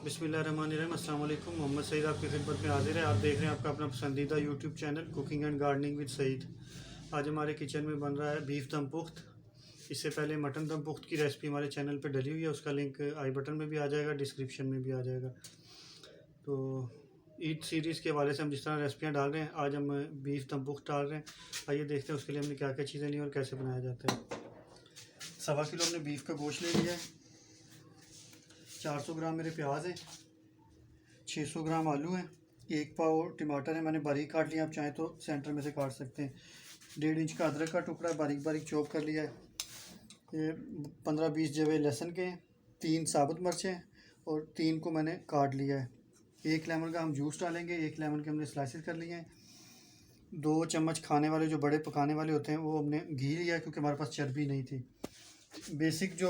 बिस्मिल्लाहिर्रहमानिर्रहीम। अस्सलाम वालेकुम। मोहम्मद सईद आपकी खिदमत में हाजिर है। आप देख रहे हैं आपका अपना पसंदीदा YouTube channel cooking and gardening with Saeed. आज हमारे किचन में बन रहा है बीफ दम पुख्त। इससे पहले मटन दम पुख्त की रेसिपी हमारे चैनल पर डली हुई है, उसका लिंक आई बटन में भी आ जाएगा, डिस्क्रिप्शन में भी आ जाएगा। तो ईद सीरीज़ के हवाले से हम जिस तरह रेसिपियाँ डाल रहे हैं, आज हम बीफ दम पुख्त डाल रहे हैं। आइए देखते हैं उसके लिए हमने क्या क्या चीज़ें ली और कैसे बनाया जाता है। 1.25 किलो हमने बीफ का गोश्त ले लिया है। 400 ग्राम मेरे प्याज हैं। 600 ग्राम आलू हैं। 1 पाव टमाटर है, मैंने बारीक काट लिया, आप चाहें तो सेंटर में से काट सकते हैं। 1.5 इंच का अदरक का टुकड़ा बारीक बारीक चॉप कर लिया है। ये 15-20 जवे लहसुन के हैं। 3 साबुत मिर्चें और 3 को मैंने काट लिया है। 1 लेमन का हम जूस डालेंगे। 1 लेमन के हमने स्लाइसेस कर लिए हैं। 2 चम्मच खाने वाले जो बड़े पकाने वाले होते हैं वो हमने घी लिया है, क्योंकि हमारे पास चर्बी नहीं थी। बेसिक जो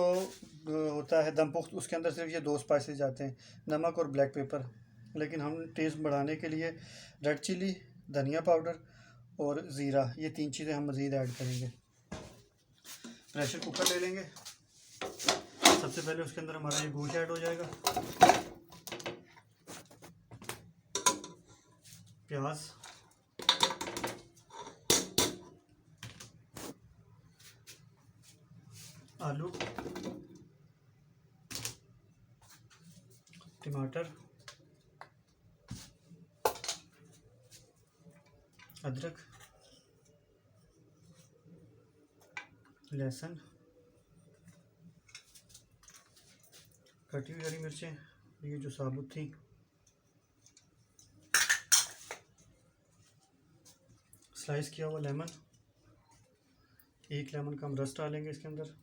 होता है दम पुख्त, उसके अंदर सिर्फ ये 2 स्पाइसेस जाते हैं, नमक और ब्लैक पेपर। लेकिन हम टेस्ट बढ़ाने के लिए रेड चिली, धनिया पाउडर और ज़ीरा, ये 3 चीज़ें हम मज़ीद ऐड करेंगे। प्रेशर कुकर ले लेंगे। सबसे पहले उसके अंदर हमारा ये गोश्त ऐड हो जाएगा। प्याज, आलू, टमाटर, अदरक, लहसुन, कटी हुई हरी मिर्चें, ये जो साबुत थी, स्लाइस किया हुआ लेमन। 1 लेमन का हम रस डालेंगे इसके अंदर।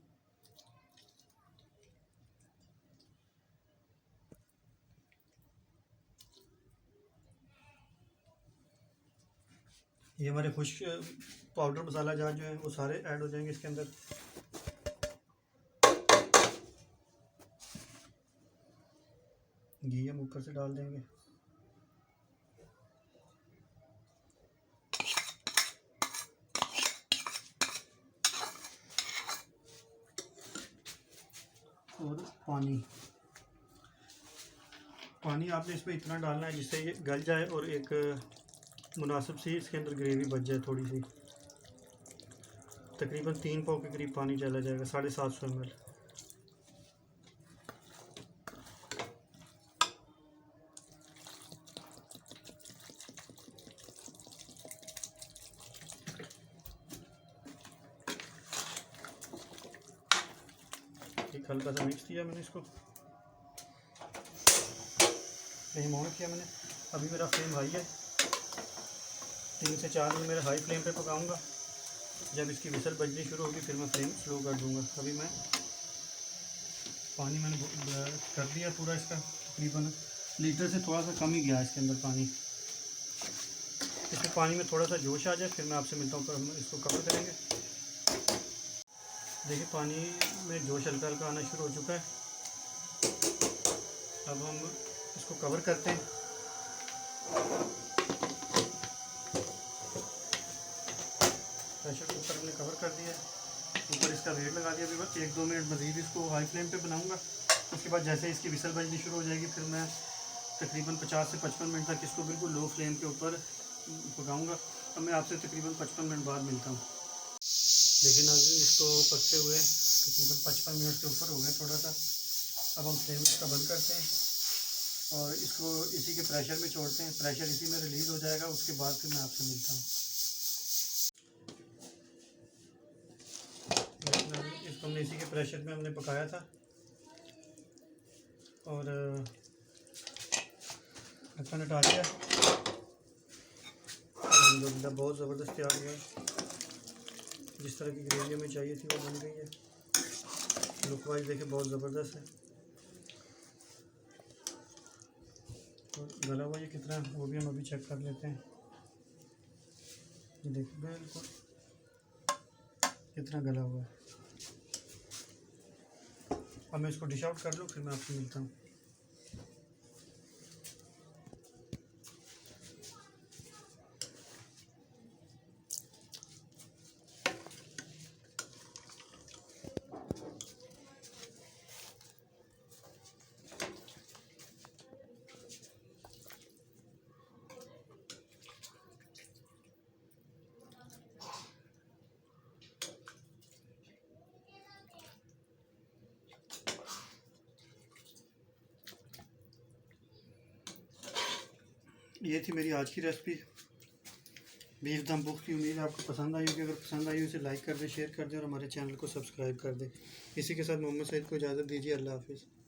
ये हमारे खुश्क पाउडर मसाला जार जो है वो सारे ऐड हो जाएंगे इसके अंदर। घी हम ऊपर से डाल देंगे। और पानी आपने इसमें इतना डालना है जिससे ये गल जाए और एक मुनासिब सी इसके अंदर ग्रेवी बच जाए थोड़ी सी। तकरीबन 3 पाव के करीब पानी चला जाएगा, 750 ml। एक हल्का सा मिक्स किया मैंने इसको, फ्लेम ऑन किया मैंने। अभी मेरा फ्लेम हाई है। 3 से 4 मिनट मेरे हाई फ्लेम पे पकाऊंगा। जब इसकी विसल बजनी शुरू होगी फिर मैं फ्लेम स्लो कर दूंगा। अभी मैं पानी मैंने कर दिया पूरा इसका, तकरीबन लीटर से थोड़ा सा कम ही गया इसके अंदर पानी। इसमें पानी में थोड़ा सा जोश आ जाए फिर मैं आपसे मिलता हूँ, पर हम इसको कवर करेंगे। देखिए पानी में जोश हल्का हल्का आना शुरू हो चुका है। अब हम इसको कवर करते हैं। प्रेशर कुकर हमने कवर कर दिया है, ऊपर इसका वेट लगा दिया। अभी बस 1-2 मिनट मज़ीद इसको हाई फ्लेम पे बनाऊंगा। उसके बाद जैसे इसकी विसल बजनी शुरू हो जाएगी फिर मैं तकरीबन 50 से 55 मिनट तक इसको बिल्कुल लो फ्लेम के ऊपर पकाऊंगा। अब मैं आपसे तकरीबन 55 मिनट बाद मिलता हूँ। लेकिन नाज़रीन, इसको पकते हुए तकरीबन 55 मिनट से ऊपर हो गया थोड़ा सा। अब हम फ्लेम इसका बंद करते हैं और इसको इसी के प्रेशर में छोड़ते हैं। प्रेशर इसी में रिलीज़ हो जाएगा, उसके बाद फिर मैं आपसे मिलता हूँ। इसको हमने इसी के प्रेशर में हमने पकाया था और ढक्कन हटा दिया। अल्हम्दुलिल्लाह बहुत ज़बरदस्त तैयार हुआ है। जिस तरह की ग्रेवी हमें चाहिए थी वो बन गई है। लुक वाइज देखिए बहुत ज़बरदस्त है। और गला हुआ ये कितना है वो भी हम अभी चेक कर लेते हैं। ये देखिए बिल्कुल कितना गला हुआ है। अब मैं इसको डिश आउट कर लूँ फिर मैं आपसे मिलता हूँ। ये थी मेरी आज की रेसिपी बीफ दम पुख्त की। उम्मीद है आपको पसंद आई होगी। अगर पसंद आई हो इसे लाइक कर दें, शेयर कर दें और हमारे चैनल को सब्सक्राइब कर दें। इसी के साथ मोहम्मद सईद को इजाज़त दीजिए। अल्लाह हाफिज़।